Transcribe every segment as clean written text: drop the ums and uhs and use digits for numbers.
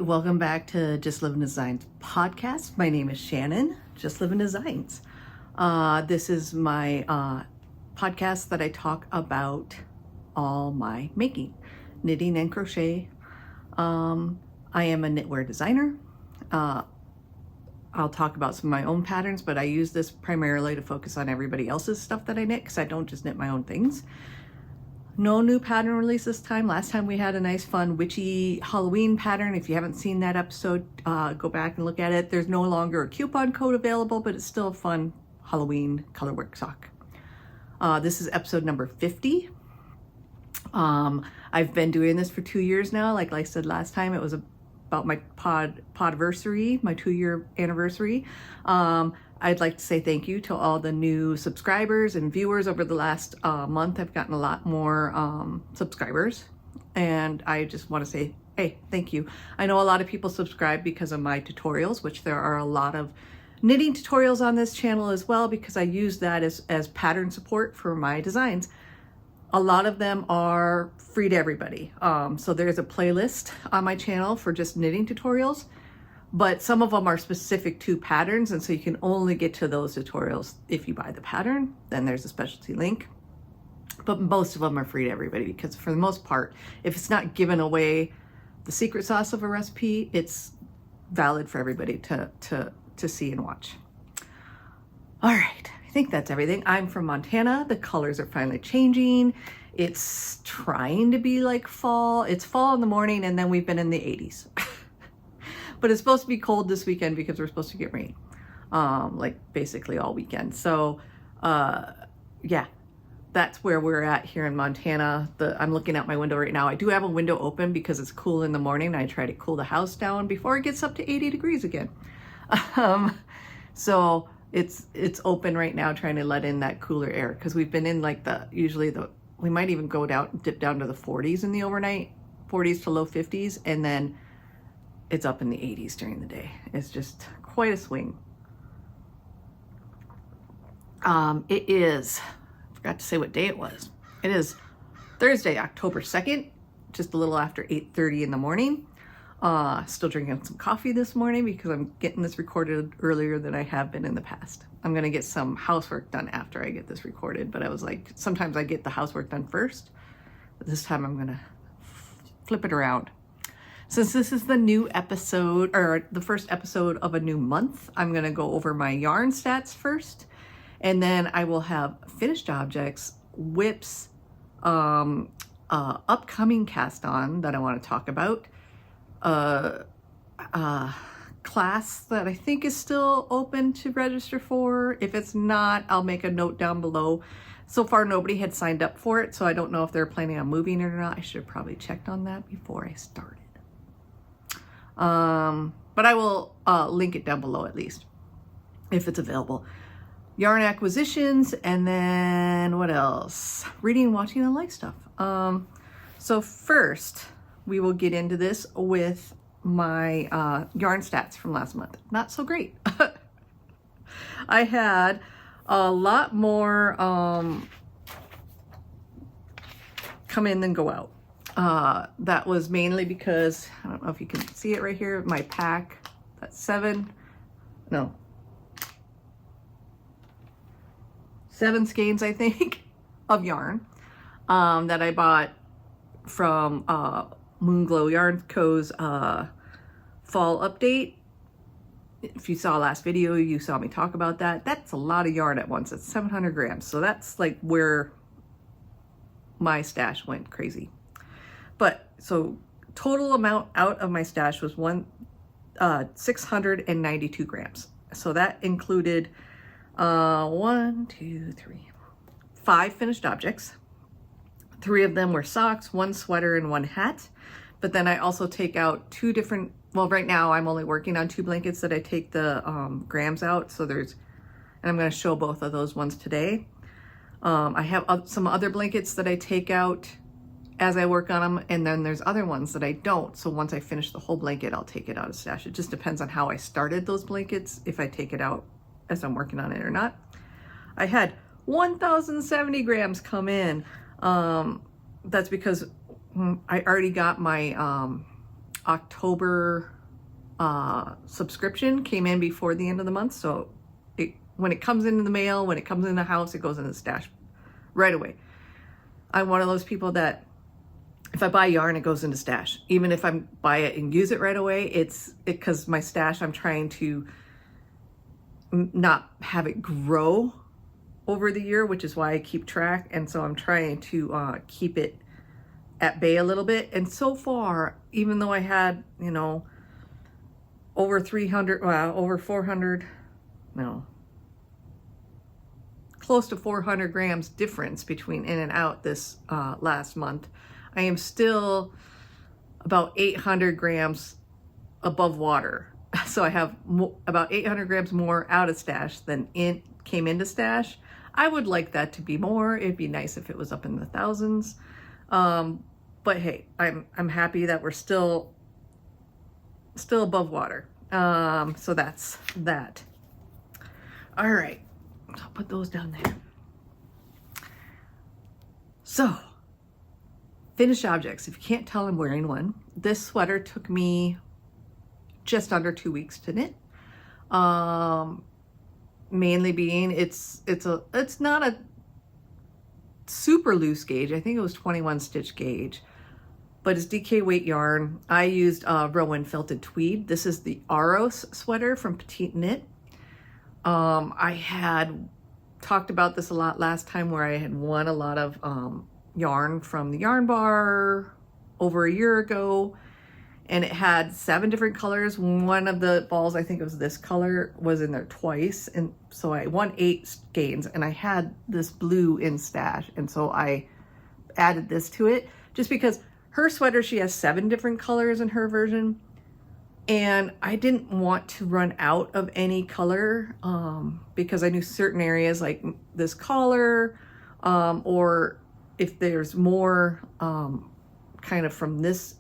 welcome back to Justlivin Designs podcast. My name is Shannon, Justlivin Designs. This is my podcast that I talk about all my making, knitting and crochet. I am a knitwear designer. I'll talk about some of my own patterns, but I use this primarily to focus on everybody else's stuff that I knit because I don't just knit my own things. No new pattern release this time. Last time we had a nice fun witchy Halloween pattern. If you haven't seen that episode, go back and look at it. There's no longer a coupon code available, but it's still a fun Halloween colorwork sock. This is episode number 50. I've been doing this for 2 years now. Like I said last time, it was about my podversary, my 2-year anniversary. I'd like to say thank you to all the new subscribers and viewers over the last month. I've gotten a lot more subscribers, and I just want to say, hey, thank you. I know a lot of people subscribe because of my tutorials, which there are a lot of knitting tutorials on this channel as well, because I use that as pattern support for my designs. A lot of them are free to everybody. So there's a playlist on my channel for just knitting tutorials, but some of them are specific to patterns, and so you can only get to those tutorials if you buy the pattern. Then there's a specialty link, but most of them are free to everybody because for the most part, if it's not giving away the secret sauce of a recipe, it's valid for everybody to see and watch. All right, I think that's everything. I'm from Montana. The colors are finally changing. It's trying to be like fall. It's fall in the morning, and then we've been in the 80s. But it's supposed to be cold this weekend because we're supposed to get rain, like basically all weekend. So yeah, that's where we're at here in Montana. I'm looking out my window right now. I do have a window open because it's cool in the morning. I try to cool the house down before it gets up to 80 degrees again. So it's open right now, trying to let in that cooler air, because we've been in like we might even dip down to the 40s in the overnight, 40s to low 50s, and then it's up in the 80s during the day. It's just quite a swing. It is, I forgot to say what day it was. It is Thursday, October 2nd, just a little after 8:30 in the morning. Still drinking some coffee this morning because I'm getting this recorded earlier than I have been in the past. I'm gonna get some housework done after I get this recorded, but I was like, sometimes I get the housework done first, but this time I'm gonna flip it around. Since this is the new episode, or the first episode of a new month, I'm gonna go over my yarn stats first, and then I will have finished objects, whips, upcoming cast on that I want to talk about, class that I think is still open to register for. If it's not, I'll make a note down below. So far, nobody had signed up for it, so I don't know if they're planning on moving it or not. I should have probably checked on that before I started. But I will link it down below at least, if it's available. Yarn acquisitions, and then what else? Reading, watching, and like stuff. So first, we will get into this with my yarn stats from last month. Not so great. I had a lot more come in than go out. That was mainly because, I don't know if you can see it right here, my pack, that's 7 skeins, I think, of yarn that I bought from Moonglow Yarn Co.'s fall update. If you saw last video, you saw me talk about that. That's a lot of yarn at once. It's 700 grams. So that's like where my stash went crazy. But so total amount out of my stash was 692 grams. So that included 5 finished objects. 3 of them were socks, 1 sweater, and 1 hat. But then I also take out 2 different, well, right now I'm only working on 2 blankets that I take the grams out. So and I'm going to show both of those ones today. I have some other blankets that I take out as I work on them, and then there's other ones that I don't. So once I finish the whole blanket, I'll take it out of stash. It just depends on how I started those blankets, if I take it out as I'm working on it or not. I had 1,070 grams come in. That's because I already got my October subscription came in before the end of the month. So when it comes into the mail, when it comes in the house, it goes in the stash right away. I'm one of those people that if I buy yarn, it goes into stash. Even if I buy it and use it right away, because my stash, I'm trying to not have it grow over the year, which is why I keep track. And so I'm trying to keep it at bay a little bit. And so far, even though I had, over 300, over 400, no, close to 400 grams difference between in and out this last month, I am still about 800 grams above water. So I have about 800 grams more out of stash than came into stash. I would like that to be more. It'd be nice if it was up in the thousands. But hey, I'm happy that we're still above water. So that's that. All right, I'll put those down there. So, finished objects. If you can't tell, I'm wearing one. This sweater took me just under 2 weeks to knit. Mainly being it's not a super loose gauge. I think it was 21 stitch gauge, but it's DK weight yarn. I used Rowan felted tweed. This is the Aros sweater from Petite Knit. I had talked about this a lot last time, where I had won a lot of yarn from the yarn bar over a year ago, and it had 7 different colors. One of the balls, I think it was this color, was in there twice, and so I won 8 skeins, and I had this blue in stash, and so I added this to it just because her sweater, she has 7 different colors in her version, and I didn't want to run out of any color because I knew certain areas like this collar, or if there's more kind of from this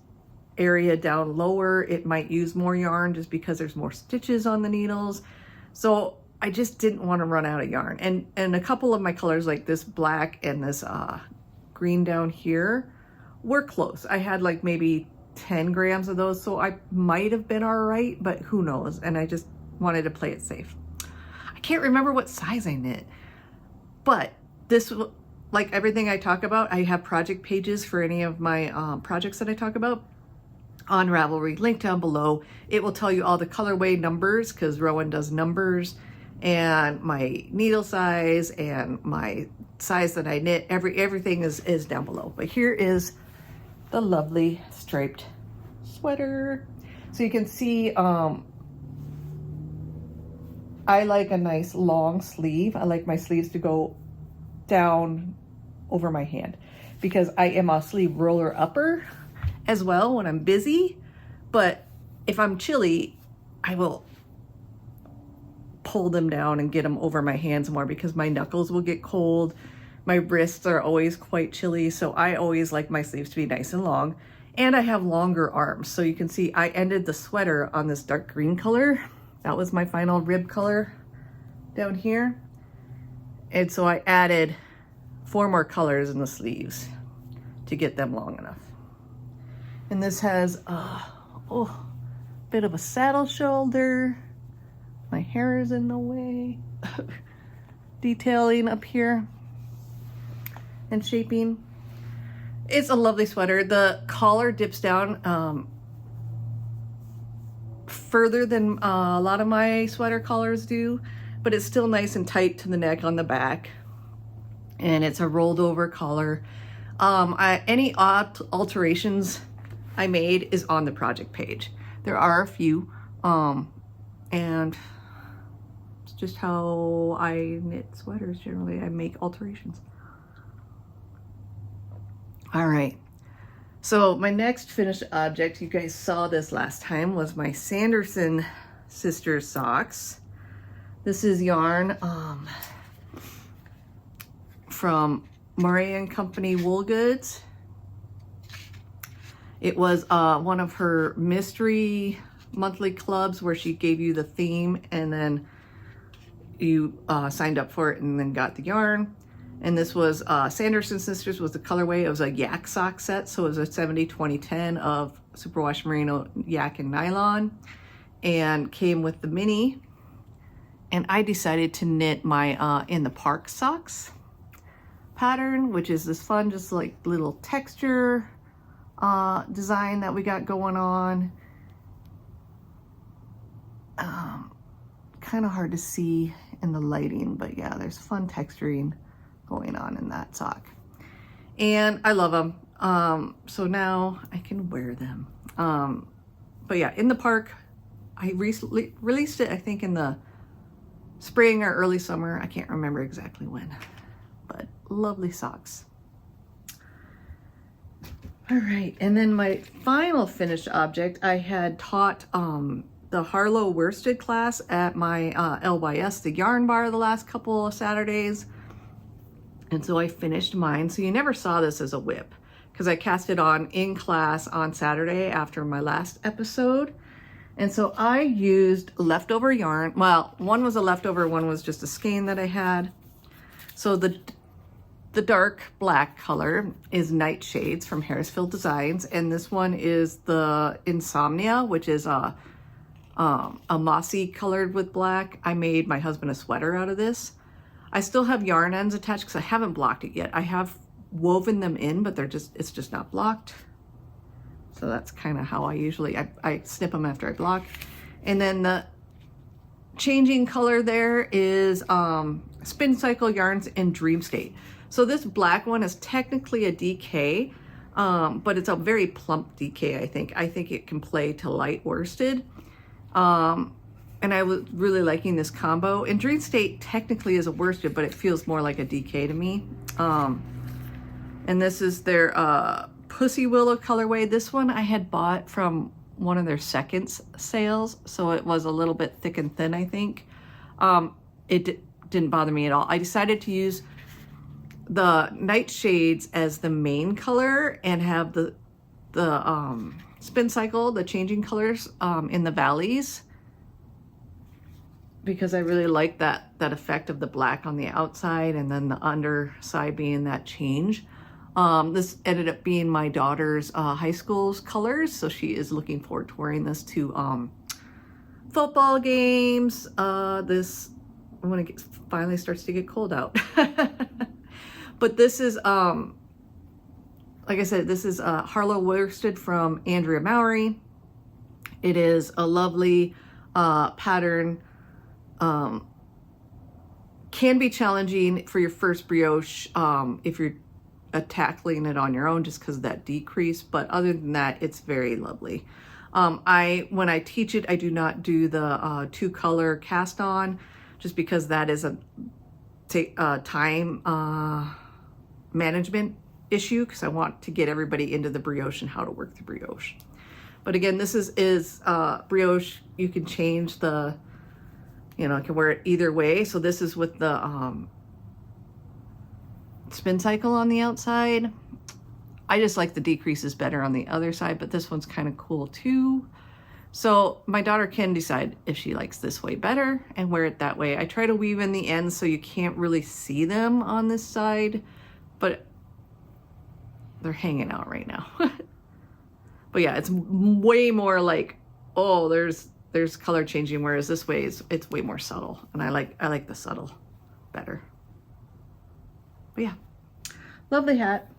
area down lower, it might use more yarn just because there's more stitches on the needles. So I just didn't want to run out of yarn. And a couple of my colors, like this black and this green down here, were close. I had like maybe 10 grams of those, so I might have been all right, but who knows? And I just wanted to play it safe. I can't remember what size I knit, but this, like everything I talk about, I have project pages for any of my projects that I talk about on Ravelry, link down below. It will tell you all the colorway numbers, because Rowan does numbers, and my needle size and my size that I knit. Everything is down below. But here is the lovely striped sweater. So you can see I like a nice long sleeve. I like my sleeves to go down over my hand, because I am a sleeve roller upper as well when I'm busy. But if I'm chilly, I will pull them down and get them over my hands more, because my knuckles will get cold. My wrists are always quite chilly, so I always like my sleeves to be nice and long. And I have longer arms, so you can see I ended the sweater on this dark green color. That was my final rib color down here. And so I added 4 more colors in the sleeves to get them long enough. And this has a bit of a saddle shoulder. My hair is in the way. Detailing up here and shaping. It's a lovely sweater. The collar dips down further than a lot of my sweater collars do, but it's still nice and tight to the neck on the back. And it's a rolled over collar. Any alterations I made is on the project page. There are a few, and it's just how I knit sweaters generally. I make alterations. All right, so my next finished object, you guys saw this last time, was my Sanderson Sisters socks. This is yarn from Murray & Company Wool Goods. It was one of her mystery monthly clubs where she gave you the theme, and then you signed up for it and then got the yarn. And this was Sanderson Sisters was the colorway. It was a yak sock set, so it was a 70-20-10 of superwash merino, yak, and nylon. and came with the mini. And I decided to knit my in the park socks pattern, which is this fun, just like little texture design that we got going on. Kind of hard to see in the lighting, but yeah, there's fun texturing going on in that sock. And I love them. So now I can wear them. But yeah, in the park, I recently released it, I think in the spring or early summer. I can't remember exactly when, but lovely socks. All right, and then my final finished object, I had taught the Harlow worsted class at my LYS, the yarn bar, the last couple of Saturdays. And so I finished mine. So you never saw this as a whip because I cast it on in class on Saturday after my last episode. And so I used leftover yarn. Well, one was a leftover, one was just a skein that I had. So the dark black color is Nightshades from Harrisfield Designs. And this one is the Insomnia, which is a mossy colored with black. I made my husband a sweater out of this. I still have yarn ends attached because I haven't blocked it yet. I have woven them in, but it's just not blocked. So that's kind of how I usually, I snip them after I block. And then the changing color there is Spin Cycle Yarns in Dream State. So this black one is technically a DK, but it's a very plump DK, I think. I think it can play to light worsted. And I was really liking this combo. And Dream State technically is a worsted, but it feels more like a DK to me. And this is their Pussy Willow colorway. This one I had bought from one of their seconds sales, so it was a little bit thick and thin, I think. It didn't bother me at all. I decided to use the Nightshades as the main color and have the Spin Cycle, the changing colors in the valleys, because I really like that effect of the black on the outside and then the underside being that change. This ended up being my daughter's high school's colors, so she is looking forward to wearing this to football games when it finally starts to get cold out. But this is, like I said, this is Harlow worsted from Andrea Mowry. It is a lovely pattern. Can be challenging for your first brioche if you're tackling it on your own, just because of that decrease, but other than that, it's very lovely. When I teach it, I do not do the 2-color cast on, just because that is a time management issue, because I want to get everybody into the brioche and how to work the brioche. But again, this is brioche. You can change the, I can wear it either way. So this is with the Spin Cycle on the outside. I just like the decreases better on the other side, but this one's kind of cool too. So my daughter can decide if she likes this way better and wear it that way. I try to weave in the ends so you can't really see them on this side, but they're hanging out right now. But yeah, it's way more like, oh, there's color changing, whereas this way it's way more subtle, and I like the subtle better. But yeah, lovely hat.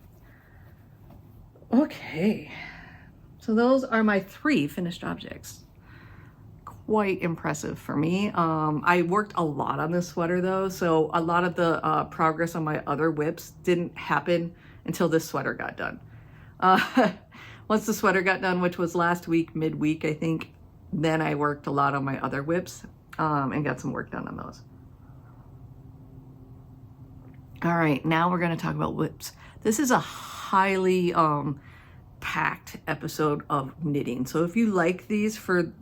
Okay, so those are my 3 finished objects. Quite impressive for me. I worked a lot on this sweater though, so a lot of the progress on my other whips didn't happen until this sweater got done. Once the sweater got done, which was last week, midweek, I think, then I worked a lot on my other whips and got some work done on those. All right, now we're going to talk about whips. This is a highly packed episode of knitting. So if you like these for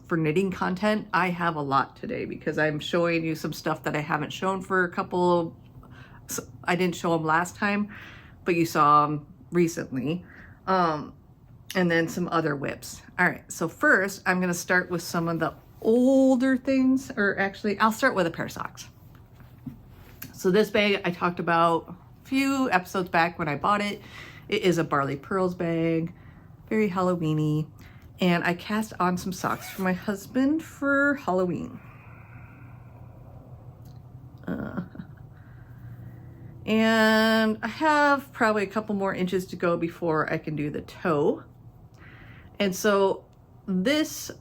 knitting content, I have a lot today because I'm showing you some stuff that I haven't shown for a couple. I didn't show them last time, but you saw them recently. And then some other whips. All right, so first I'm going to start with some of the older things, or actually I'll start with a pair of socks. So this bag I talked about a few episodes back when I bought it. It is a Barley Pearls bag, very Halloween-y. And I cast on some socks for my husband for Halloween. And I have probably a couple more inches to go before I can do the toe. And so this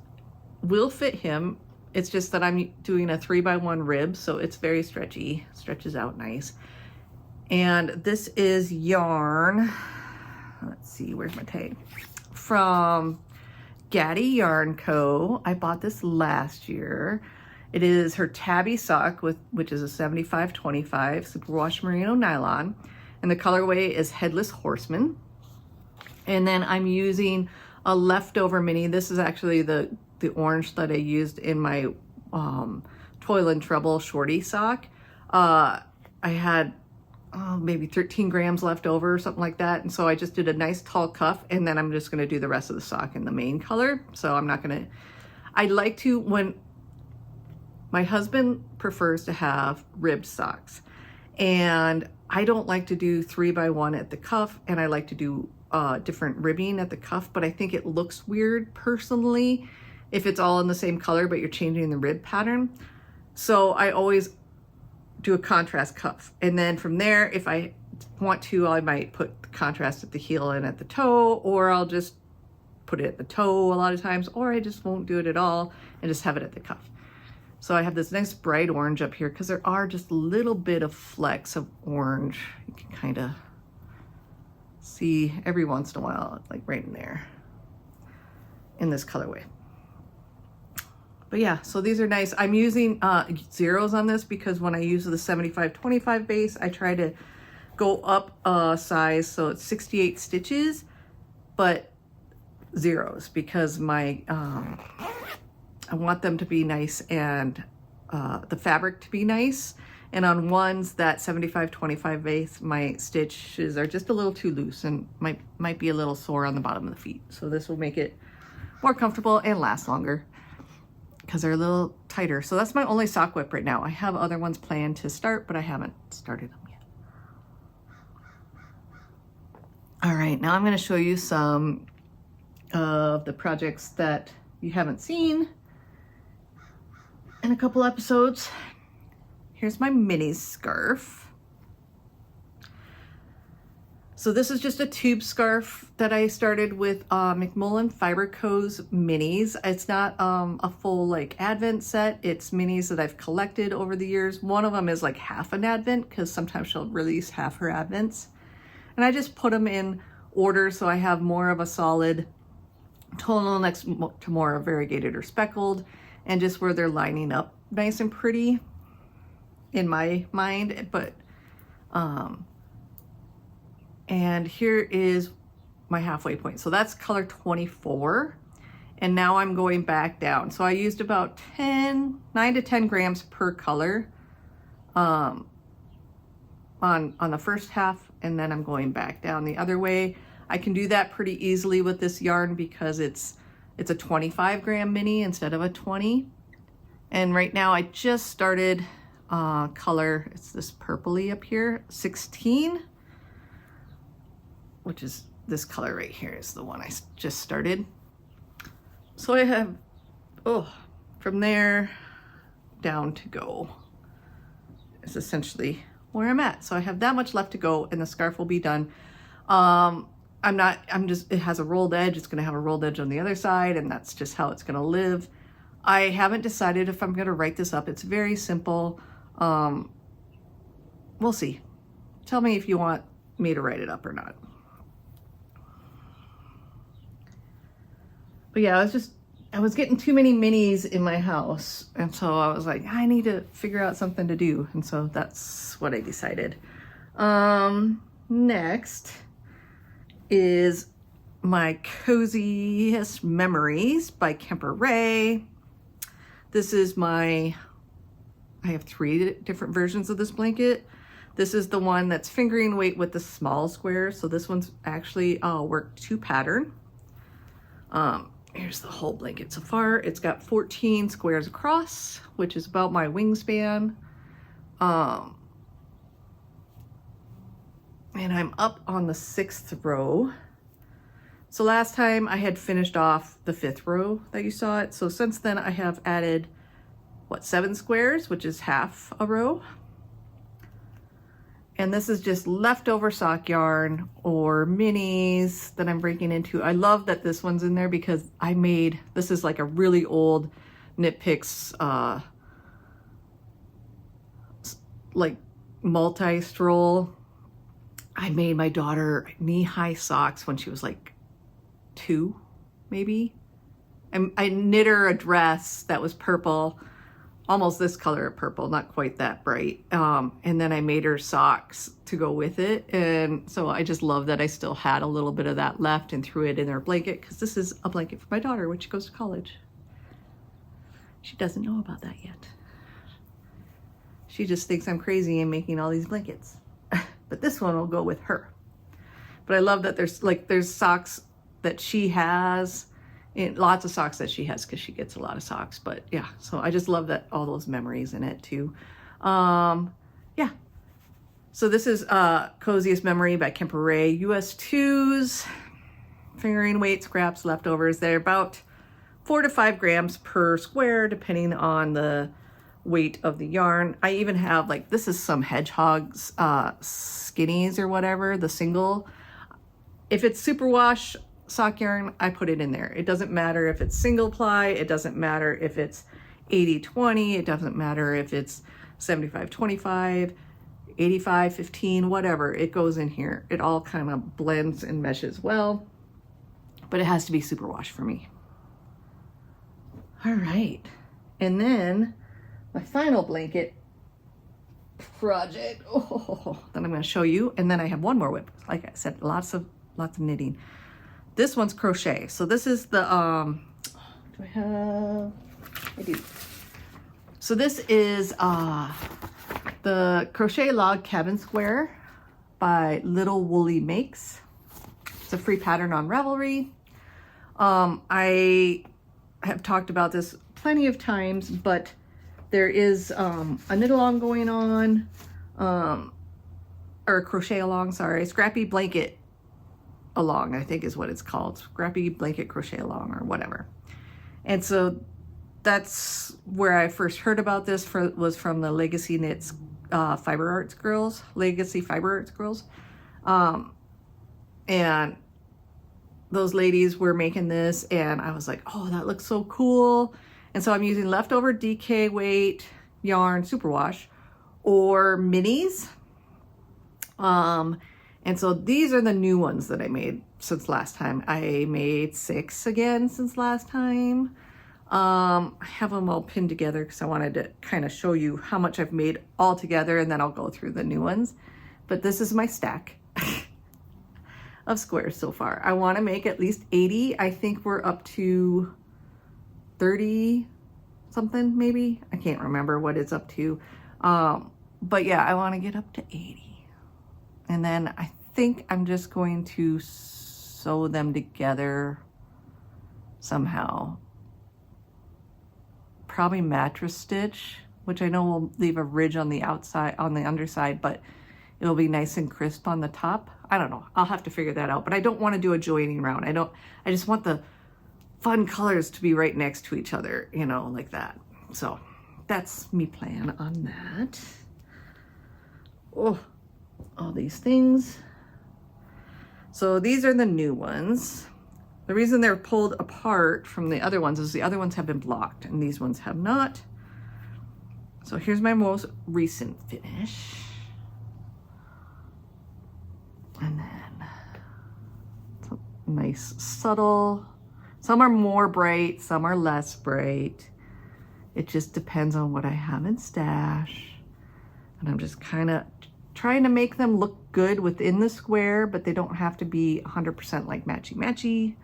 will fit him. It's just that I'm doing a 3x1 rib, so it's very stretchy, stretches out nice. And this is yarn. Let's see, where's my tag? From Gaddy Yarn Co. I bought this last year. It is her tabby sock, which is a 75-25 superwash merino nylon. And the colorway is Headless Horseman. And then I'm using a leftover mini. This is actually the orange that I used in my Toil and Trouble shorty sock. I had maybe 13 grams left over or something like that. And so I just did a nice tall cuff, and then I'm just gonna do the rest of the sock in the main color. So I'm not gonna, I like to, when my husband prefers to have ribbed socks, and I don't like to do 3x1 at the cuff, and I like to do different ribbing at the cuff, but I think it looks weird personally if it's all in the same color, but you're changing the rib pattern. So I always do a contrast cuff. And then from there, if I want to, I might put the contrast at the heel and at the toe, or I'll just put it at the toe a lot of times, or I just won't do it at all and just have it at the cuff. So I have this nice bright orange up here because there are just a little bit of flecks of orange. You can kind of see every once in a while, like right in there, in this colorway. But yeah, so these are nice. I'm using zeros on this because when I use the 75-25 base, I try to go up a size, so it's 68 stitches, but zeros, because my I want them to be nice and the fabric to be nice. And on ones that 75-25 base, my stitches are just a little too loose and might be a little sore on the bottom of the feet. So this will make it more comfortable and last longer because they're a little tighter. So that's my only sock whip right now. I have other ones planned to start, but I haven't started them yet. All right, now I'm going to show you some of the projects that you haven't seen in a couple episodes. Here's my mini scarf. So this is just a tube scarf that I started with McMullen Fiber Co.'s minis. It's not a full like advent set. It's minis that I've collected over the years. One of them is like half an advent because sometimes she'll release half her advents. And I just put them in order so I have more of a solid tonal next to more variegated or speckled, and just where they're lining up nice and pretty in my mind. But and here is my halfway point. So that's color 24. And now I'm going back down. So I used about 9 to 10 grams per color on the first half, and then I'm going back down the other way. I can do that pretty easily with this yarn because it's a 25 gram mini instead of a 20. And right now I just started color, it's this purpley up here, 16, which is this color right here is the one I just started. So I have, from there down to go is essentially where I'm at. So I have that much left to go and the scarf will be done. It has a rolled edge. It's going to have a rolled edge on the other side, and that's just how it's going to live. I haven't decided if I'm going to write this up. It's very simple. We'll see. Tell me if you want me to write it up or not. But yeah, I was getting too many minis in my house. And so I was like, I need to figure out something to do. And so that's what I decided. Next is my Coziest Memories by Kemper Ray. This is I have 3 different versions of this blanket. This is the one that's fingering weight with the small squares. So this one's actually work 2 pattern. Here's the whole blanket so far. It's got 14 squares across, which is about my wingspan. And I'm up on the 6th row. So last time I had finished off the 5th row that you saw it. So since then I have added, 7 squares, which is half a row. And this is just leftover sock yarn or minis that I'm breaking into. I love that this one's in there because this is like a really old Knit Picks, like multi-stroll. I made my daughter knee-high socks when she was like 2, maybe. And I knit her a dress that was purple, almost this color of purple, not quite that bright. And then I made her socks to go with it. And so I just love that I still had a little bit of that left and threw it in her blanket, because this is a blanket for my daughter when she goes to college. She doesn't know about that yet. She just thinks I'm crazy and making all these blankets. But this one will go with her. But I love that there's socks that she has, and lots of socks that she has because she gets a lot of socks. But yeah, so I just love that all those memories in it too. Yeah. So this is Coziest Memory by Kemper Ray. US 2s, fingering weight, scraps, leftovers. They're about 4 to 5 grams per square, depending on the weight of the yarn. I even have, this is some Hedgehog's skinnies or whatever, the single. If it's superwash sock yarn, I put it in there. It doesn't matter if it's single ply, it doesn't matter if it's 80-20, it doesn't matter if it's 75-25, 85-15, whatever, it goes in here. It all kind of blends and meshes well, but it has to be superwash for me. All right, and then my final blanket project, that I'm going to show you, and then I have one more whip. Like I said, lots of knitting. This one's crochet. So this is the I do. So this is the Crochet Log Cabin Square by Little Woolly Makes. It's a free pattern on Ravelry. I have talked about this plenty of times, but there is a knit along going on, or crochet along, sorry, scrappy blanket along, I think is what it's called. Scrappy blanket crochet along or whatever. And so that's where I first heard about this, was from the Legacy Knits Fiber Arts girls, Legacy Fiber Arts girls. And those ladies were making this and I was like, oh, that looks so cool. And so I'm using leftover DK weight yarn superwash or minis. And so these are the new ones that I made since last time. I made 6 again since last time. I have them all pinned together because I wanted to kind of show you how much I've made all together, and then I'll go through the new ones. But this is my stack of squares so far. I want to make at least 80. I think we're up to 30 something maybe. I can't remember what it's up to. But yeah, I want to get up to 80. And then I think I'm just going to sew them together somehow. Probably mattress stitch, which I know will leave a ridge on the outside, on the underside, but it'll be nice and crisp on the top. I don't know. I'll have to figure that out, but I don't want to do a joining round. I just want the fun colors to be right next to each other, you know, like that. So that's me plan on that. Oh, all these things. So these are the new ones. The reason they're pulled apart from the other ones is the other ones have been blocked and these ones have not. So here's my most recent finish. And then some nice subtle. Some are more bright, some are less bright. It just depends on what I have in stash. And I'm just kind of trying to make them look good within the square, but they don't have to be 100% like matchy-matchy.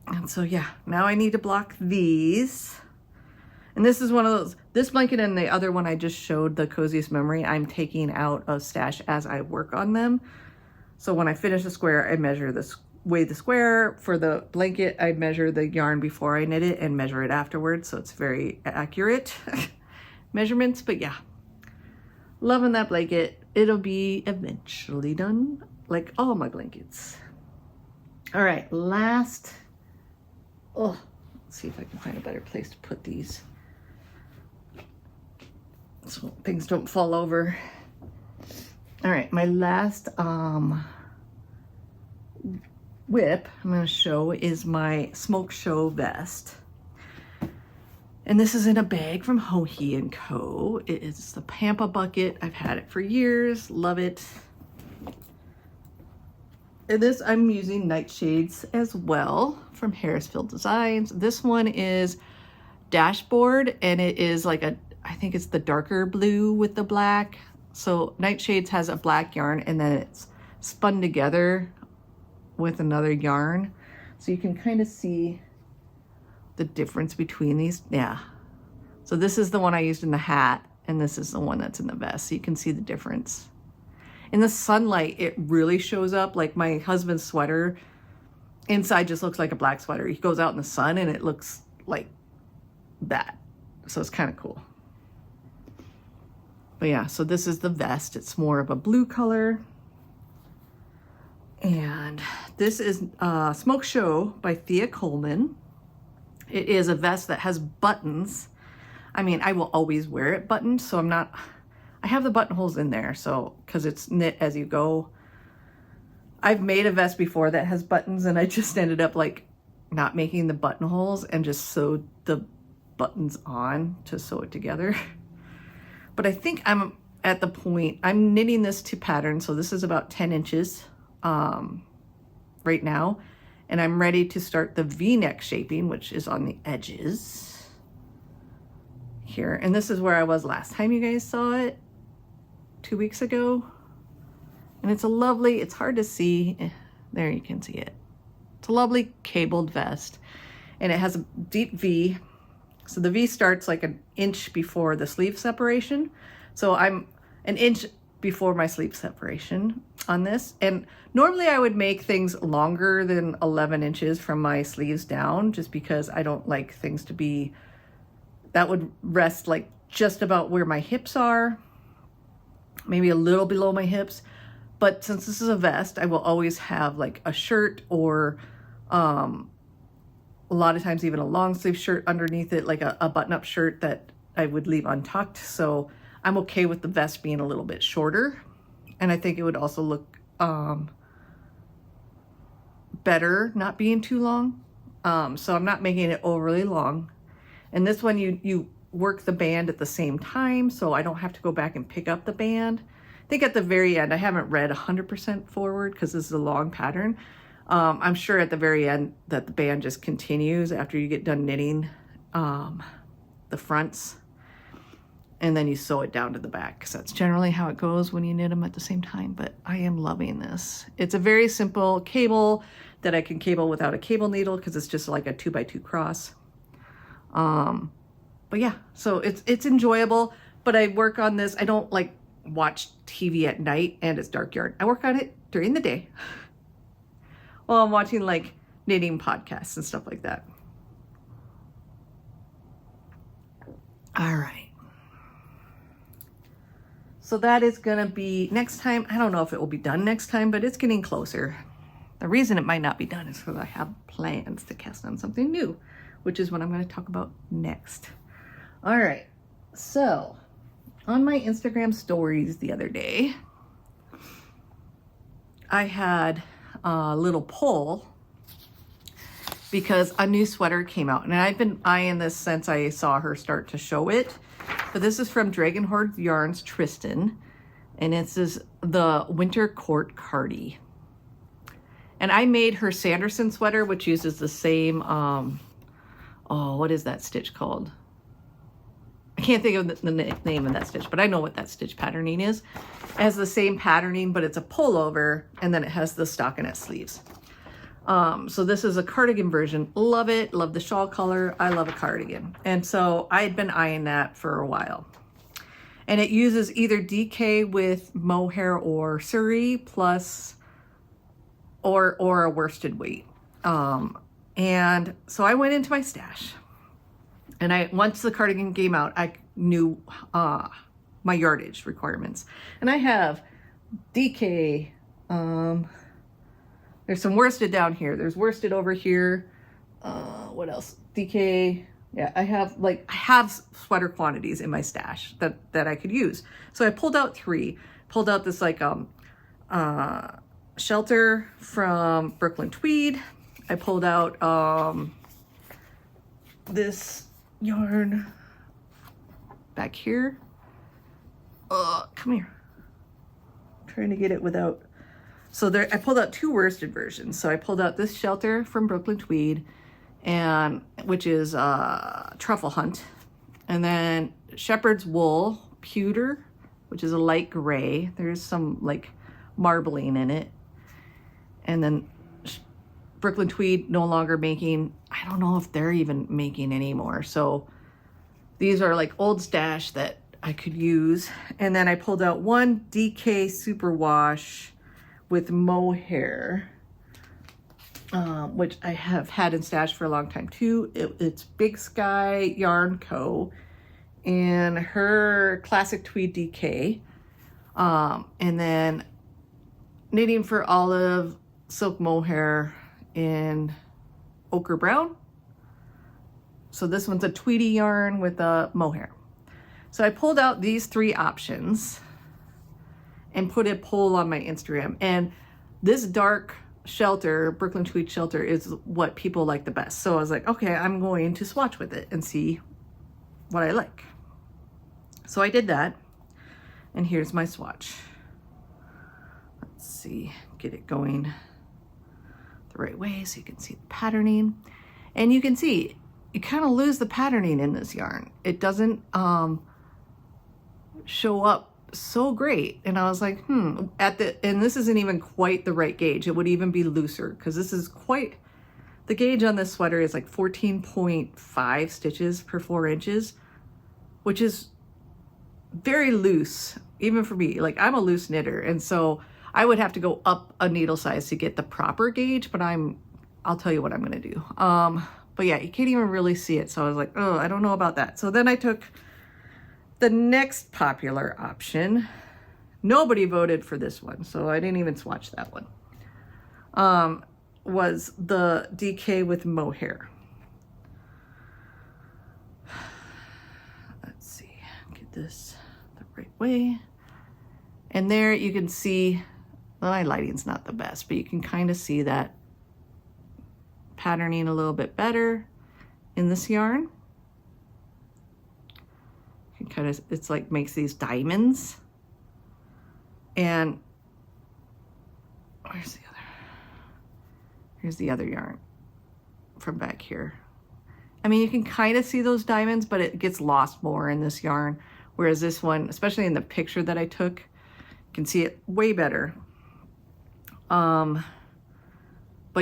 And so yeah, now I need to block these. And this is one of those, this blanket and the other one I just showed, the Coziest Memory, I'm taking out of stash as I work on them. So when I finish the square, I measure this, weigh the square. For the blanket, I measure the yarn before I knit it and measure it afterwards. So it's very accurate measurements, but yeah. Loving that blanket. It'll be eventually done, like all my blankets. All right, last. Oh, let's see if I can find a better place to put these so things don't fall over. All right, my last whip I'm going to show is my smoke show vest. And this is in a bag from Howey and Co. It is the Pampa bucket. I've had it for years. Love it. And this, I'm using nightshades as well from Harrisfield Designs. This one is dashboard, and it is like a, I think it's the darker blue with the black. So nightshades has a black yarn, and then it's spun together with another yarn. So you can kind of see the difference between these. Yeah. So this is the one I used in the hat, and this is the one that's in the vest. So you can see the difference. In the sunlight, it really shows up. Like my husband's sweater, inside just looks like a black sweater. He goes out in the sun and it looks like that. So it's kind of cool. But yeah, so this is the vest. It's more of a blue color. And this is Smoke Show by Thea Coleman. It is a vest that has buttons. I mean, I will always wear it buttoned, so I have the buttonholes in there, so, because it's knit as you go. I've made a vest before that has buttons, and I just ended up like not making the buttonholes and just sewed the buttons on to sew it together. But I think I'm at the point, I'm knitting this to pattern, so this is about 10 inches right now. And I'm ready to start the V-neck shaping, which is on the edges here. And this is where I was last time you guys saw it, 2 weeks ago. And it's a lovely, it's hard to see. There you can see it. It's a lovely cabled vest. And it has a deep V. So the V starts like an inch before the sleeve separation. So I'm an inch before my sleeve separation on this. And normally I would make things longer than 11 inches from my sleeves down, just because I don't like things to be, that would rest like just about where my hips are, maybe a little below my hips. But since this is a vest, I will always have like a shirt or a lot of times even a long sleeve shirt underneath it, like a button-up shirt that I would leave untucked. So I'm okay with the vest being a little bit shorter. And I think it would also look better not being too long. So I'm not making it overly long. And this one, you work the band at the same time, so I don't have to go back and pick up the band. I think at the very end, I haven't read 100% forward because this is a long pattern. I'm sure at the very end that the band just continues after you get done knitting the fronts, and then you sew it down to the back, because that's generally how it goes when you knit them at the same time. But I am loving this. It's a very simple cable that I can cable without a cable needle, because it's just like a 2x2 cross. But yeah, so it's enjoyable. But I work on this. I don't like watch TV at night, and it's dark yarn. I work on it during the day while I'm watching like knitting podcasts and stuff like that. All right. So that is gonna be next time. I don't know if it will be done next time, but it's getting closer. The reason it might not be done is because I have plans to cast on something new, which is what I'm going to talk about next. All right. So on my Instagram stories the other day, I had a little poll because a new sweater came out, and I've been eyeing this since I saw her start to show it. But this is from Dragon Horde Yarns Tristan, and it's the Winter Court Cardi. And I made her Sanderson sweater, which uses the same, what is that stitch called? I can't think of the name of that stitch, but I know what that stitch patterning is. It has the same patterning, but it's a pullover, and then it has the stockinette sleeves. So this is a cardigan version. Love it. Love the shawl color. I love a cardigan. And so I had been eyeing that for a while. And it uses either DK with mohair or Surrey plus or a worsted weight. And so I went into my stash, and once the cardigan came out, I knew my yardage requirements. And I have DK, there's some worsted down here. There's worsted over here. What else? DK. Yeah, I have sweater quantities in my stash that I could use. So I pulled out 3. Pulled out this like shelter from Brooklyn Tweed. I pulled out this yarn back here. Come here. I'm trying to get it without. So there, I pulled out 2 worsted versions. So I pulled out this shelter from Brooklyn Tweed, and which is Truffle Hunt, and then Shepherd's Wool Pewter, which is a light gray. There's some like marbling in it, and then Brooklyn Tweed no longer making. I don't know if they're even making anymore. So these are like old stash that I could use. And then I pulled out 1 DK Superwash with mohair, which I have had in stash for a long time too. It's Big Sky Yarn Co. and her Classic Tweed DK. And then Knitting for Olive Silk Mohair in Ochre Brown. So this one's a Tweedy yarn with a mohair. So I pulled out these 3 options and put a poll on my Instagram. And this dark shelter, Brooklyn Tweed shelter, is what people like the best. So I was like, okay, I'm going to swatch with it and see what I like. So I did that. And here's my swatch. Let's see, get it going the right way so you can see the patterning. And you can see, you kind of lose the patterning in this yarn. It doesn't show up so great. And I was like, and this isn't even quite the right gauge. It would even be looser, because this is quite, the gauge on this sweater is like 14.5 stitches per 4 inches, which is very loose, even for me. Like, I'm a loose knitter, and so I would have to go up a needle size to get the proper gauge, but I'll tell you what I'm gonna do. But yeah, you can't even really see it. So I was like, oh, I don't know about that. So then I took the next popular option. Nobody voted for this one, so I didn't even swatch that one. Was the DK with mohair. Let's see, get this the right way. And there you can see, well, my lighting's not the best, but you can kind of see that patterning a little bit better in this yarn. You can kind of, it's like makes these diamonds. And where's the other? Here's the other yarn from back here. I mean, you can kind of see those diamonds, but it gets lost more in this yarn. Whereas this one, especially in the picture that I took, you can see it way better. But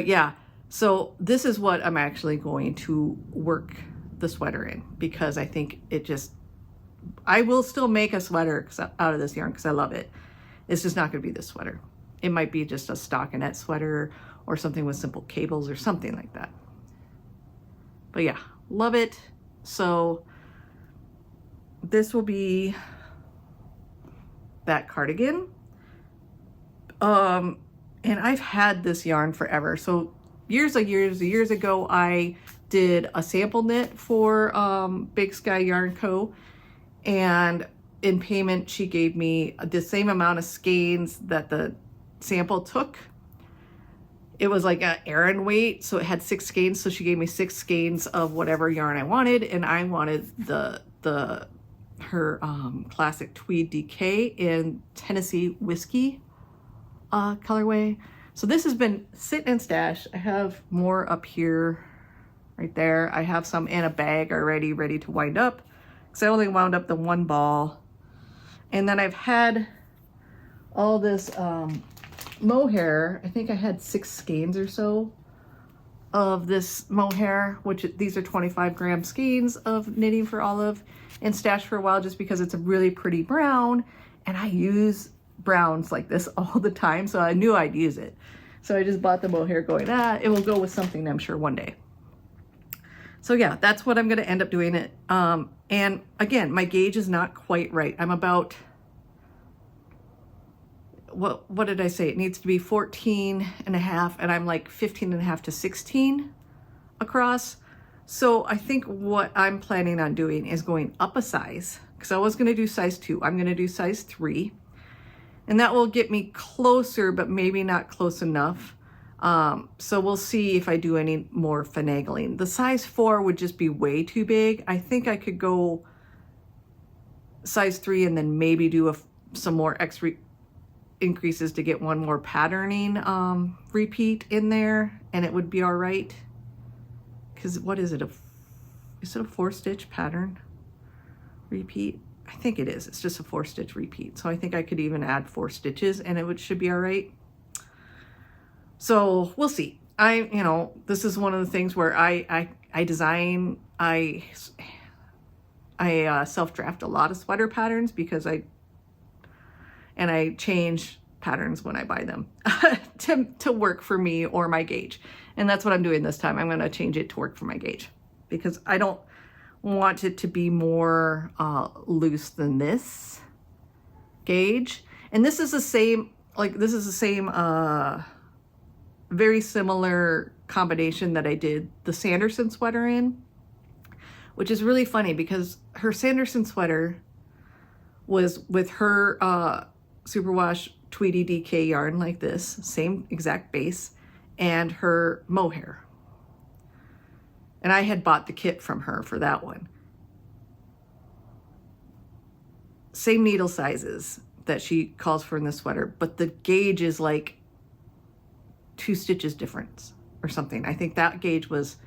yeah, so this is what I'm actually going to work the sweater in, because I think it just, I will still make a sweater out of this yarn because I love it. It's just not going to be this sweater. It might be just a stockinette sweater or something with simple cables or something like that. But yeah, love it. So this will be that cardigan. And I've had this yarn forever. So years ago, I did a sample knit for Big Sky Yarn Co. And in payment, she gave me the same amount of skeins that the sample took. It was like an Aran weight, so it had 6 skeins. So she gave me 6 skeins of whatever yarn I wanted, and I wanted her classic tweed DK in Tennessee whiskey colorway. So this has been sitting in stash. I have more up here, right there. I have some in a bag already ready to wind up, because I only wound up the 1 ball. And then I've had all this mohair. I think I had 6 skeins or so of this mohair, which these are 25 gram skeins of Knitting for Olive in stash for a while, just because it's a really pretty brown, and I use browns like this all the time, so I knew I'd use it. So I just bought the mohair going, it will go with something, I'm sure, one day. So yeah, that's what I'm going to end up doing it. And again, my gauge is not quite right. I'm about, what did I say? It needs to be 14 and a half, and I'm like 15 and a half to 16 across. So I think what I'm planning on doing is going up a size, because I was going to do size 2. I'm going to do size 3. And that will get me closer, but maybe not close enough. So we'll see if I do any more finagling. The size 4 would just be way too big. I think I could go size 3 and then maybe do some more increases to get one more patterning repeat in there, and it would be all right. Because what is it? Is it a 4-stitch pattern repeat? I think it is. It's just a 4-stitch repeat. So I think I could even add 4 stitches and it should be all right. So we'll see. This is one of the things where I design, I self-draft a lot of sweater patterns because I change patterns when I buy them to work for me or my gauge. And that's what I'm doing this time. I'm going to change it to work for my gauge because I don't want it to be more loose than this gauge. And this is the same, very similar combination that I did the Sanderson sweater in, which is really funny because her Sanderson sweater was with her superwash Tweety DK yarn like this, same exact base, and her mohair. And I had bought the kit from her for that one. Same needle sizes that she calls for in the sweater, but the gauge is like 2 stitches difference or something. I think that gauge was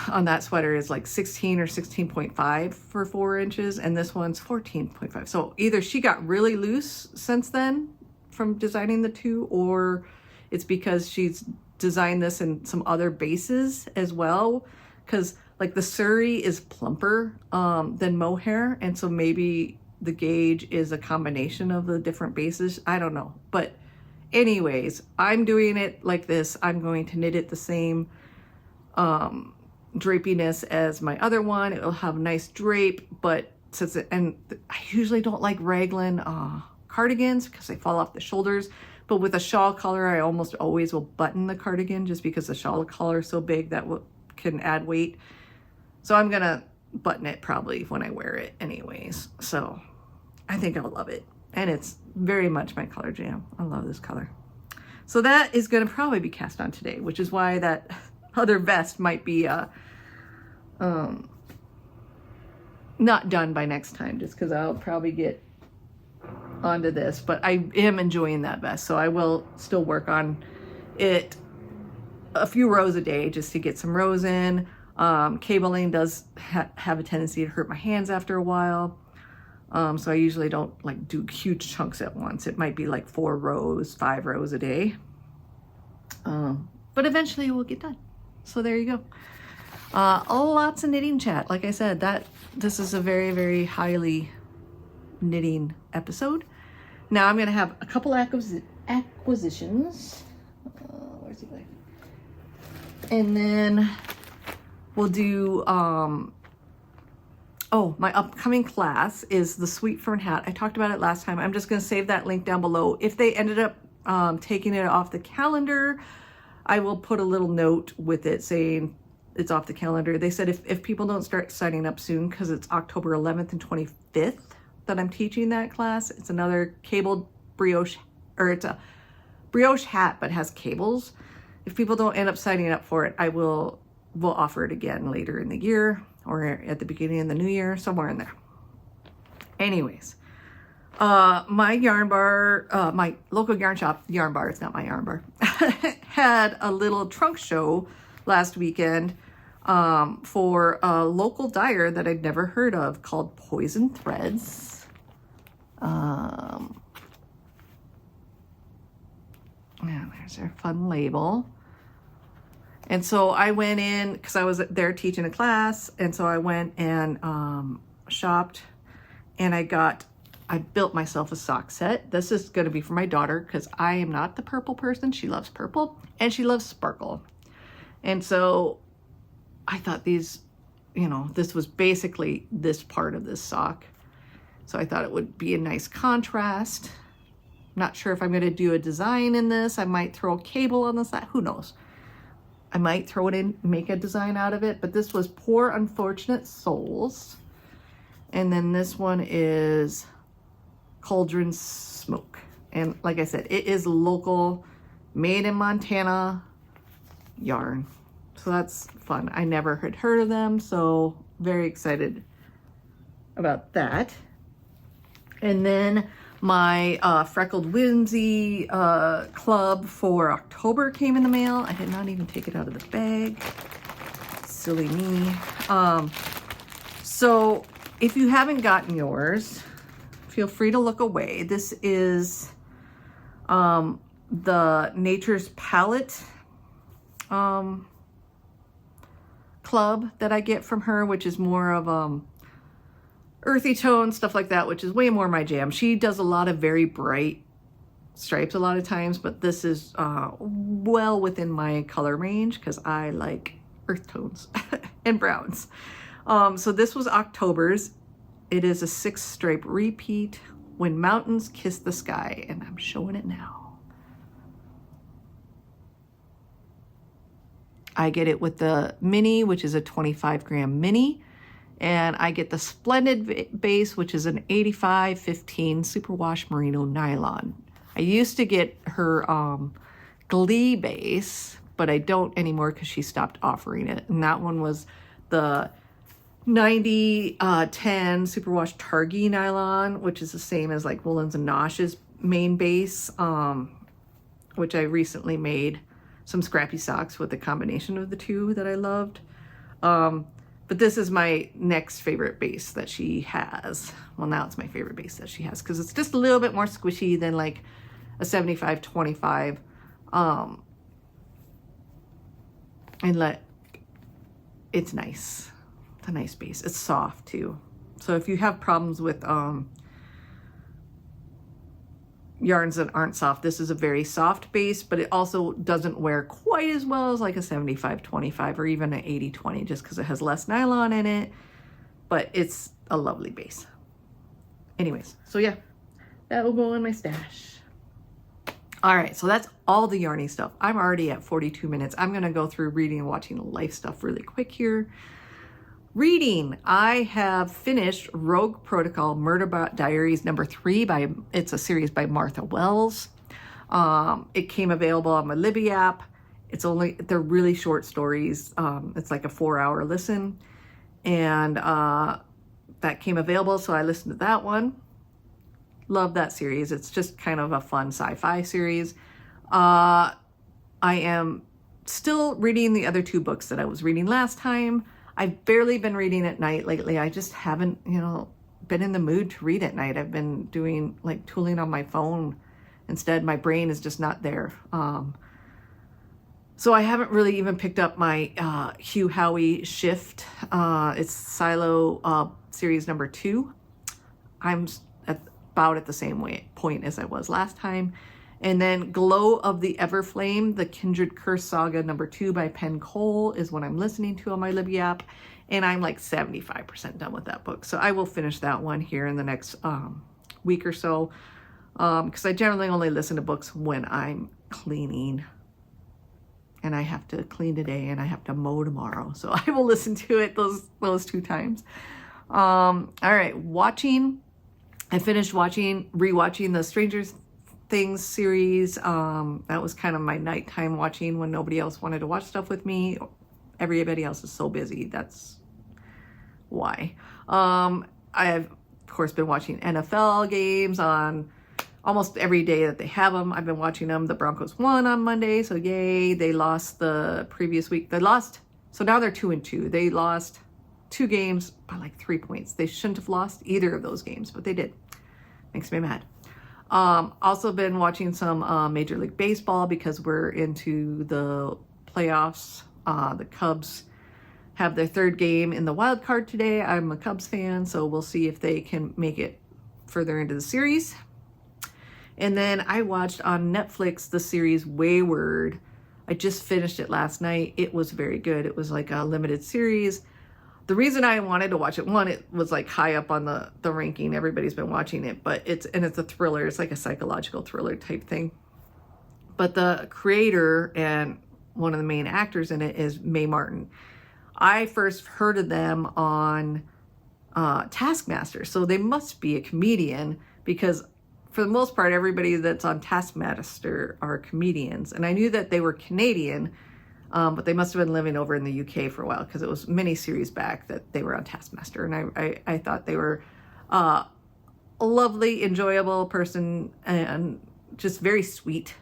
on that sweater is like 16 or 16.5 for 4 inches, and this one's 14.5. So either she got really loose since then from designing the 2, or it's because she's designed this in some other bases as well, because like the Surrey is plumper than mohair, and so maybe the gauge is a combination of the different bases. I don't know, but anyways, I'm doing it like this. I'm going to knit it the same drapiness as my other one. It'll have nice drape, but and I usually don't like raglan cardigans because they fall off the shoulders. But with a shawl collar, I almost always will button the cardigan just because the shawl collar is so big that can add weight. So I'm gonna button it probably when I wear it anyways. So I think I'll love it. And it's very much my color jam. I love this color. So that is gonna probably be cast on today, which is why that other vest might be not done by next time, just because I'll probably get onto this, but I am enjoying that vest, so I will still work on it a few rows a day just to get some rows in. Cabling does have a tendency to hurt my hands after a while, so I usually don't like do huge chunks at once. It might be like 4 rows, 5 rows a day, but eventually it will get done. So there you go. Lots of knitting chat. Like I said, this is a very, very highly knitting episode. Now I'm going to have a couple acquisitions. Where's he going? And then we'll do, my upcoming class is the Sweet Fern hat. I talked about it last time. I'm just going to save that link down below. If they ended up taking it off the calendar, I will put a little note with it saying it's off the calendar. They said if people don't start signing up soon, because it's October 11th and 25th that I'm teaching that class. It's another cabled brioche, or it's a brioche hat but has cables. If people don't end up signing up for it, we'll offer it again later in the year or at the beginning of the new year, somewhere in there. Anyways, my yarn bar, my local yarn shop, Yarn Bar, it's not my yarn bar, had a little trunk show last weekend for a local dyer that I'd never heard of called Poison Threads. Yeah, there's their fun label. And so I went in because I was there teaching a class, and so I went and shopped, and I built myself a sock set. This is going to be for my daughter because I am not the purple person. She loves purple and she loves sparkle. And so I thought these, you know, this was basically this part of this sock. So I thought it would be a nice contrast. Not sure if I'm going to do a design in this. I might throw a cable on the side. Who knows? I might throw it in, make a design out of it. But this was Poor Unfortunate Souls. And then this one is Cauldron Smoke. And like I said, it is local, made in Montana yarn. So that's fun. I never had heard of them, so very excited about that. And then my Freckled Whimsy club for October came in the mail. I did not even take it out of the bag. Silly me. So if you haven't gotten yours, feel free to look away. This is the Nature's Palette club that I get from her, which is more of earthy tone, stuff like that, which is way more my jam. She does a lot of very bright stripes a lot of times, but this is well within my color range because I like earth tones and browns. So this was October's. It is a 6-stripe repeat, When Mountains Kiss the Sky, and I'm showing it now. I get it with the mini, which is a 25-gram mini, and I get the Splendid base, which is an 85-15 superwash merino nylon. I used to get her Glee base, but I don't anymore because she stopped offering it. And that one was the 90-10 superwash Targhee nylon, which is the same as like Woolens and Nosh's main base, which I recently made some scrappy socks with a combination of the two that I loved. But this is my next favorite base that she has. Well, now it's my favorite base that she has because it's just a little bit more squishy than like a 75-25. It's nice. It's a nice base. It's soft too. So if you have problems with yarns that aren't soft, this is a very soft base, but it also doesn't wear quite as well as like a 75-25 or even an 80-20 just because it has less nylon in it, but it's a lovely base. Anyways, so yeah, that will go in my stash. All right, so that's all the yarny stuff. I'm already at 42 minutes. I'm gonna go through reading and watching life stuff really quick here. Reading, I have finished Rogue Protocol Murderbot Diaries #3 it's a series by Martha Wells. It came available on my Libby app. They're really short stories. It's like a 4-hour listen, and that came available, so I listened to that one. Love that series. It's just kind of a fun sci-fi series. I am still reading the other 2 books that I was reading last time. I've barely been reading at night lately. I just haven't, been in the mood to read at night. I've been doing like tooling on my phone. Instead, my brain is just not there. So I haven't really even picked up my Hugh Howey Shift. It's Silo series #2. I'm about at the same point as I was last time. And then Glow of the Everflame, the Kindred Curse Saga #2 by Penn is what I'm listening to on my Libby app. And I'm like 75% done with that book. So I will finish that one here in the next week or so. Because I generally only listen to books when I'm cleaning. And I have to clean today and I have to mow tomorrow. So I will listen to it those 2 times. All right, watching. I finished rewatching the Stranger Things series. That was kind of my nighttime watching when nobody else wanted to watch stuff with me. Everybody else is so busy. That's why. I have, of course, been watching NFL games on almost every day that they have them. I've been watching them. The Broncos won on Monday, so yay. They lost the previous week. So now they're 2-2. They lost 2 games by like 3 points. They shouldn't have lost either of those games, but they did. Makes me mad. Also been watching some Major League Baseball because we're into the playoffs. The Cubs have their 3rd game in the wild card today. I'm a Cubs fan, so we'll see if they can make it further into the series. And then I watched on Netflix the series Wayward. I just finished it last night. It was very good. It was like a limited series. The reason I wanted to watch it, one, it was like high up on the ranking. Everybody's been watching it, but it's a thriller. It's like a psychological thriller type thing. But the creator and one of the main actors in it is Mae Martin. I first heard of them on Taskmaster, so they must be a comedian, because for the most part, everybody that's on Taskmaster are comedians. And I knew that they were Canadian, but they must have been living over in the UK for a while, because it was many series back that they were on Taskmaster. And I thought they were a lovely, enjoyable person and just very sweet.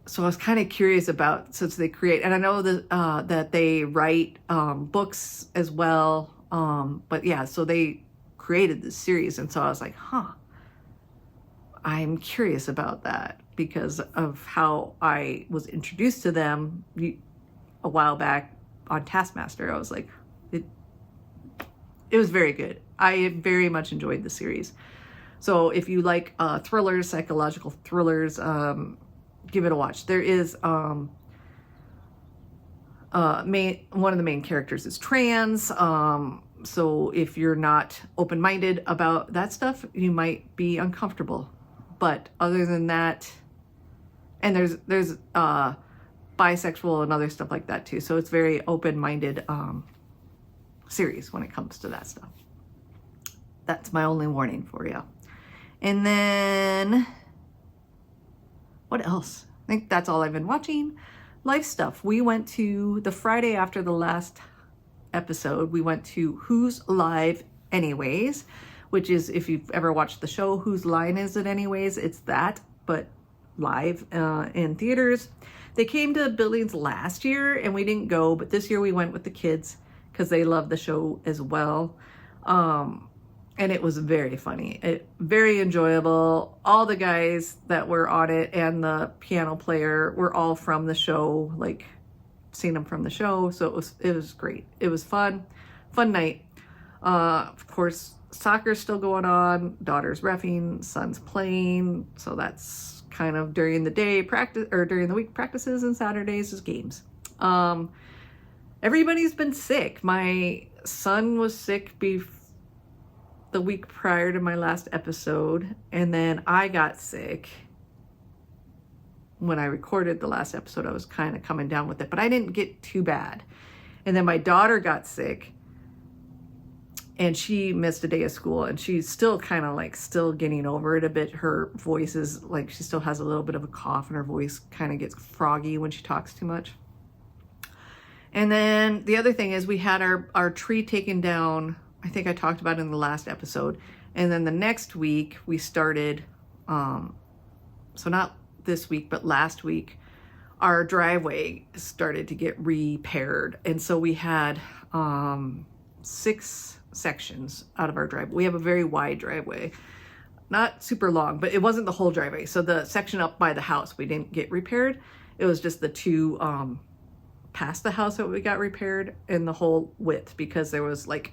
So I was kind of curious about, since they create, and I know that they write books as well. But yeah, so they created this series. And so I was like, I'm curious about that, because of how I was introduced to them a while back on Taskmaster. I was like, it was very good. I very much enjoyed the series. So if you like thrillers, psychological thrillers, give it a watch. There is one of the main characters is trans. So if you're not open-minded about that stuff, you might be uncomfortable. But other than that, and there's bisexual and other stuff like that too. So it's very open-minded series when it comes to that stuff. That's my only warning for you. And then what else? I think that's all I've been watching. Life stuff. We went to the Friday after the last episode. We went to Who's Live Anyways, which is, if you've ever watched the show, Whose Line Is It Anyways? It's that, but live in theaters. They came to Billings last year and we didn't go, but this year we went with the kids because they love the show as well. And it was very funny, very enjoyable. All the guys that were on it and the piano player were all from the show, like seen them from the show. So it was great. It was fun night. Of course, soccer's still going on. Daughter's reffing, son's playing. So that's kind of during the day practice, or during the week practices, and Saturdays is games. Everybody's been sick. My son was sick the week prior to my last episode, and then I got sick when I recorded the last episode. I was kind of coming down with it, but I didn't get too bad. And then my daughter got sick and she missed a day of school, and she's still kind of like still getting over it a bit. Her voice is like, she still has a little bit of a cough and her voice kind of gets froggy when she talks too much. And then the other thing is we had our tree taken down. I think I talked about it in the last episode. And then the next week we started, so not this week, but last week, our driveway started to get repaired. And so we had 6 sections out of our driveway. We have a very wide driveway, not super long, but it wasn't the whole driveway. So the section up by the house, we didn't get repaired. It was just the 2 past the house that we got repaired, and the whole width, because there was like,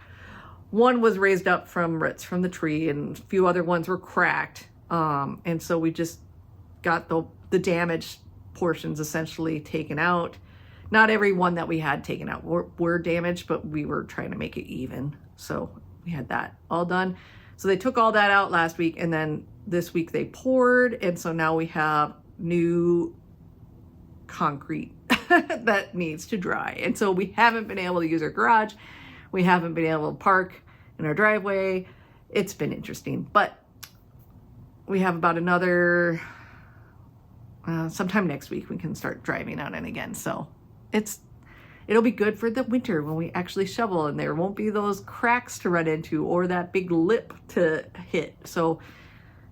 one was raised up from roots from the tree and a few other ones were cracked. And so we just got the damaged portions essentially taken out. Not every one that we had taken out were damaged, but we were trying to make it even. So we had that all done. So they took all that out last week, and then this week they poured. And so now we have new concrete that needs to dry. And so we haven't been able to use our garage. We haven't been able to park in our driveway. It's been interesting, but we have about another, sometime next week we can start driving on it again. So it'll be good for the winter when we actually shovel, and there won't be those cracks to run into or that big lip to hit. So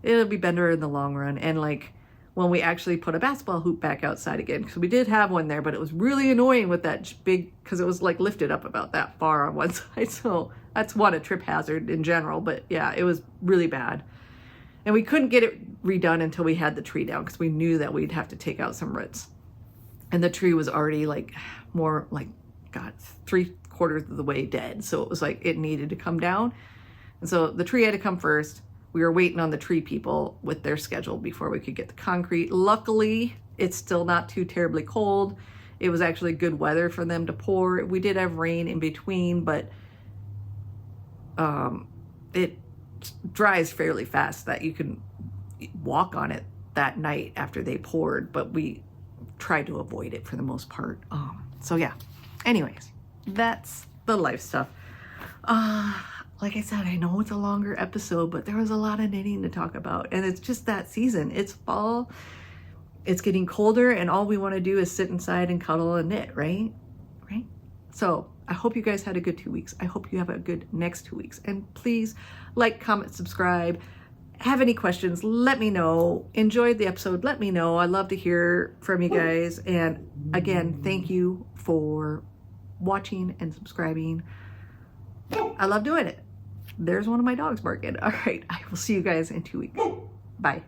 it'll be better in the long run. And like when we actually put a basketball hoop back outside again, because we did have one there, but it was really annoying with that big, because it was like lifted up about that far on one side. So that's a trip hazard in general, but yeah, it was really bad. And we couldn't get it redone until we had the tree down, because we knew that we'd have to take out some roots. And the tree was already like more like, God, 3/4 of the way dead. So it was like it needed to come down. And so the tree had to come first. We were waiting on the tree people with their schedule before we could get the concrete. Luckily, it's still not too terribly cold. It was actually good weather for them to pour. We did have rain in between, but it dries fairly fast that you can walk on it that night after they poured, but we tried to avoid it for the most part. So yeah, anyways, that's the life stuff. Like I said, I know it's a longer episode, but there was a lot of knitting to talk about, and it's just that season. It's fall, it's getting colder, and all we want to do is sit inside and cuddle and knit, right? So I hope you guys had a good 2 weeks. I hope you have a good next 2 weeks, and please like, comment, subscribe. Have any questions, let me know. Enjoyed the episode, let me know. I love to hear from you guys. And again, thank you for watching and subscribing. I love doing it. There's one of my dogs barking. All right, I will see you guys in 2 weeks. Bye.